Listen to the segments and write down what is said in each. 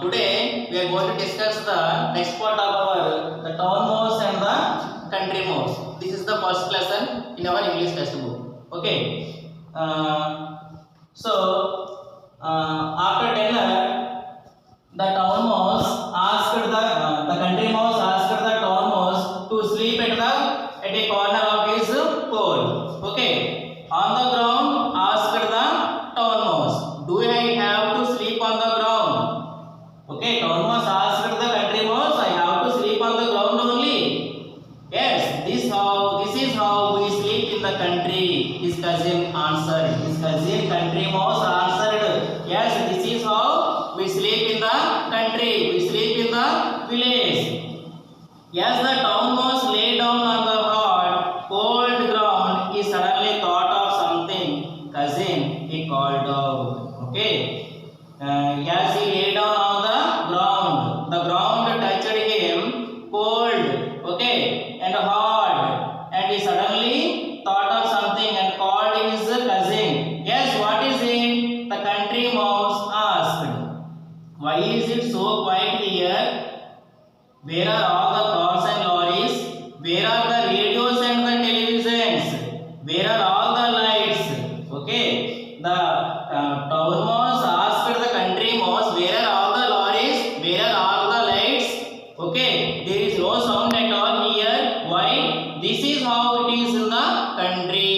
today we are going to discuss the next part of our the town mouse and the country mouse. This is the first lesson in our English textbook. Okay. After dinner, the town mouse asked the country mouse asked the town mouse to sleep at a corner of his pole. Okay. On the ground, asked the town mouse, "Do I have to sleep on the ground?" Okay, town mouse asked the country mouse, "I have to sleep on the ground only?" "Yes, this is how we sleep in the country," his cousin answered. His cousin country mouse answered, "Yes, this is how we sleep in the country. We sleep in the village." As the town mouse lay down on the hard, cold ground, he suddenly thought of something. "Cousin," he called out. Okay. As he lay down on the ground touched him cold, okay, and hard, and he suddenly thought of something and called his cousin. "Yes, what is it?" the country mouse asked. "Why is it so quiet here? Where are all the cars and lorries? Where are the radios and the televisions? Where are all the lights?" Okay, the town mouse asked the country mouse, "Where are all the lorries? Where are all the lights? Okay, there is no sound at all here. Why? This is how it is in the country.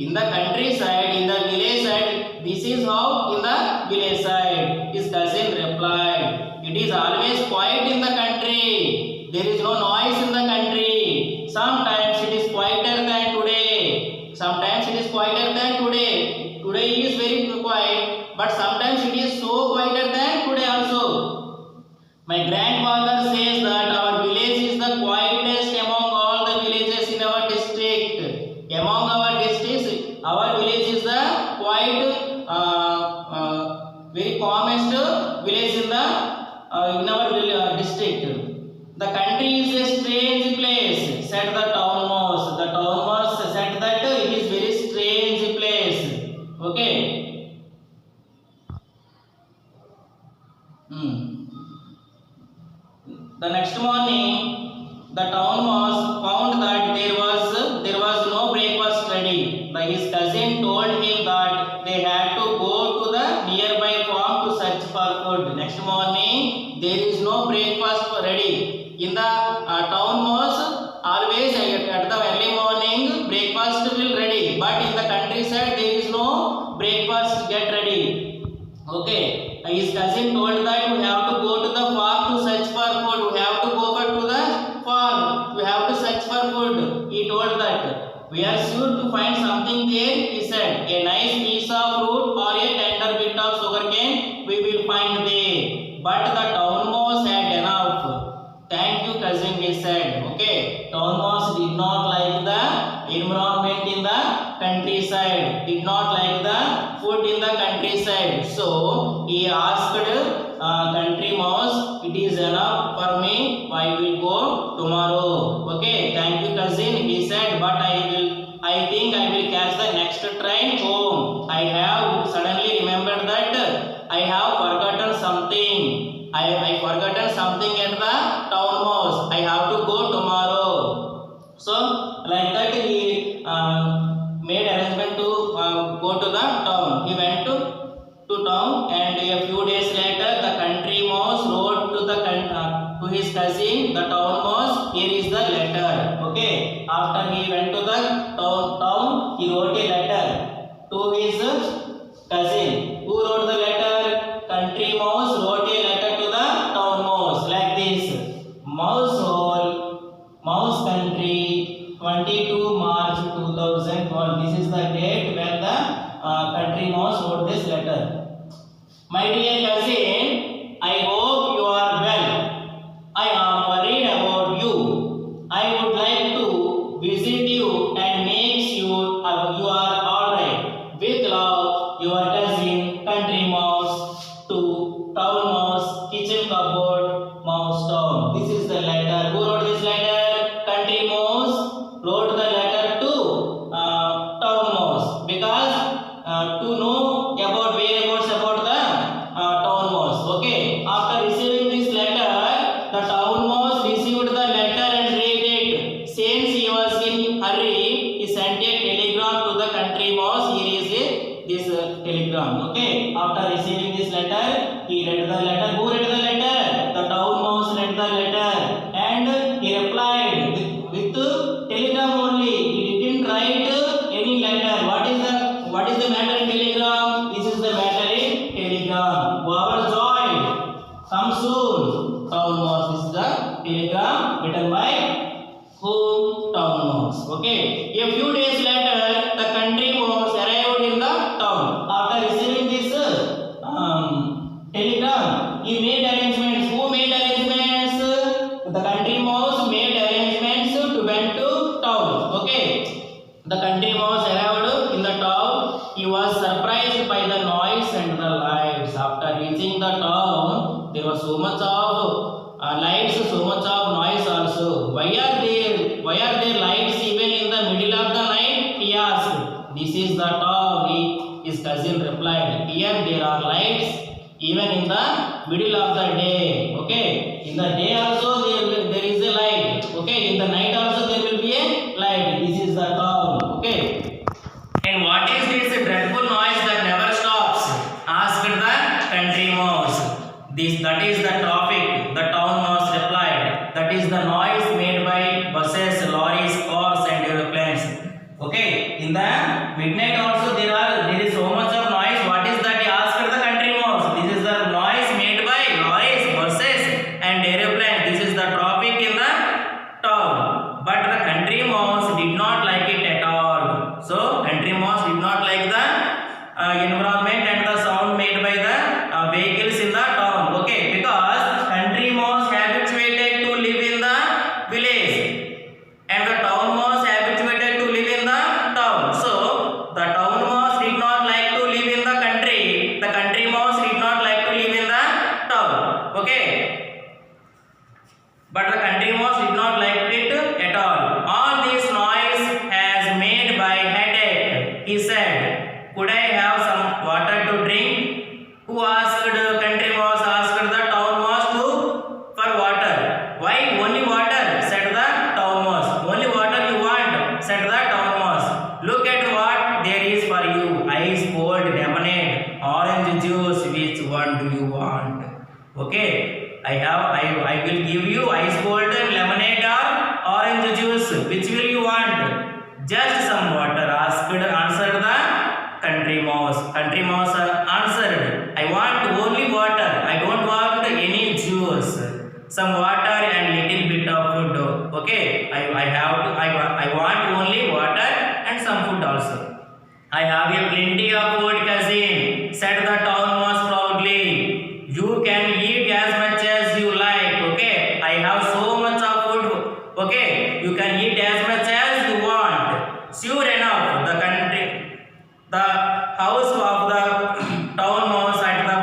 In the countryside, in the village side, this is how in the village side." His cousin replied, "It is always quiet in the country. There is no noise in the country. Sometimes it is quieter than today. Sometimes it is quieter than today. Today is very quiet, but sometimes it is so quieter than today also. My grandfather says that our village is the quietest among all the villages in our district. Among our districts, our village is the quiet, very calmest village in our district. The country is a strange place," said the town mouse. The town mouse said that it is very strange place. Okay. The next morning, the town mouse found that there was no breakfast ready. His cousin told him that they had to go to the nearby farm to search for food. Next morning, there is no breakfast ready. In the town mouse, always at the early morning, breakfast will ready. But in the countryside, there is no breakfast get ready. Okay. His cousin told that we have to go to the farm to search for food. We have to go back to the farm. We have to search for food. He told that. "We are sure to find something there," he said. "A nice piece of fruit or a tender bit of sugarcane we will find there." But the town mouse had enough. "Thank you, cousin," he said. Okay. Town mouse did not like the environment in the countryside. Did not like the food in the countryside. So he asked country mouse, "It is enough for me. I will go tomorrow." Okay. "Thank you, cousin," he said. "But I think I will catch the next train home. I have suddenly remembered that I have forgotten something. I forgotten something at the town mouse. I have to go tomorrow." So like that he made arrangement to go to the town. He went to town, and a few days later the country mouse wrote to his cousin the town mouse, "Here is the letter." Okay. After he went to the town, he wrote a letter to his cousin. Who wrote the letter? Country mouse wrote a letter to the town mouse like this: "Mouse hole, Mouse country, 22 March 2001. This is the date when the country mouse wrote this letter. "My dear cousin, I hope you are well. I am worried about you. I would like to visit you and make sure you are alright. With love, your cousin, country mouse, to town mouse, kitchen cupboard, mouse town." This is the letter. Who wrote this letter? Country mouse wrote the letter to town mouse, because to know about whereabouts about the town mouse. Okay. After receiving after receiving this letter, he read the letter. Who read the letter? The town mouse read the letter, and he replied with telegram only. He didn't write any letter. What is the matter in telegram? This is the matter in telegram. Our joy come soon. Town mouse. This is the telegram written by whom? Town mouse. Okay. A few days later, the country mouse arrived in the town. After receiving this telegram, he made arrangements. Who made arrangements? The country mouse made arrangements to went to town. Okay. The country mouse arrived in the town. He was surprised by the noise and the lights. After reaching the town, there was so much of lights, so much of noise also. Why are there lights even in the middle of the night? He asked. This is the town, his cousin replied. Here there are lights even in the middle of the day. Okay, in the day also there is a light. Okay, in the night also there will be a light. This is the town. Okay, and what is this dreadful noise that never stops? Asked the country mouse. That is the traffic. The town mouse replied. That is the noise made by buses, lorries, cars, and aeroplanes. Okay, in the midnight also there is so much of noise. What is that? He asked the country mouse. This is the noise made by lorries, buses, and aeroplanes. This is the traffic in the town. But the country mouse did not like it at all. So country mouse did not like the environment and the sound made by the vehicles in the town. Okay, because country mouse habituated to live in the village, and the town mouse habituated to live in the town. So the town mouse did not like to live in the country. The country mouse did not like to live in the town. Okay, but the country mouse did not like it at all. All this noise has made my headache, he said. Could I have some water to drink? Who asked? Country mouse asked the town mouse for water. Why only water? Said the town mouse. Only water you want? Said the town mouse. Look at what there is for you. Ice cold lemonade, orange juice. Which one do you want? Okay, I will give you ice cold lemonade or orange juice. Which will you want? Just some water. Answered the country mouse. Country mouse answered, I want only water. I don't want any juice. Some water and little bit of food. Okay, I want only water and some food also. I have a plenty of food, cousin, said the town mouse proudly. You can eat as much as you like. Okay, I have so much of food. Okay, you can eat as much as you want. Sure enough, the house of the town mouse at the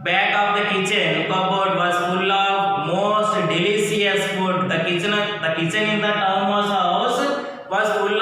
back of the kitchen cupboard was full of most delicious food. The kitchen in the town mouse house was full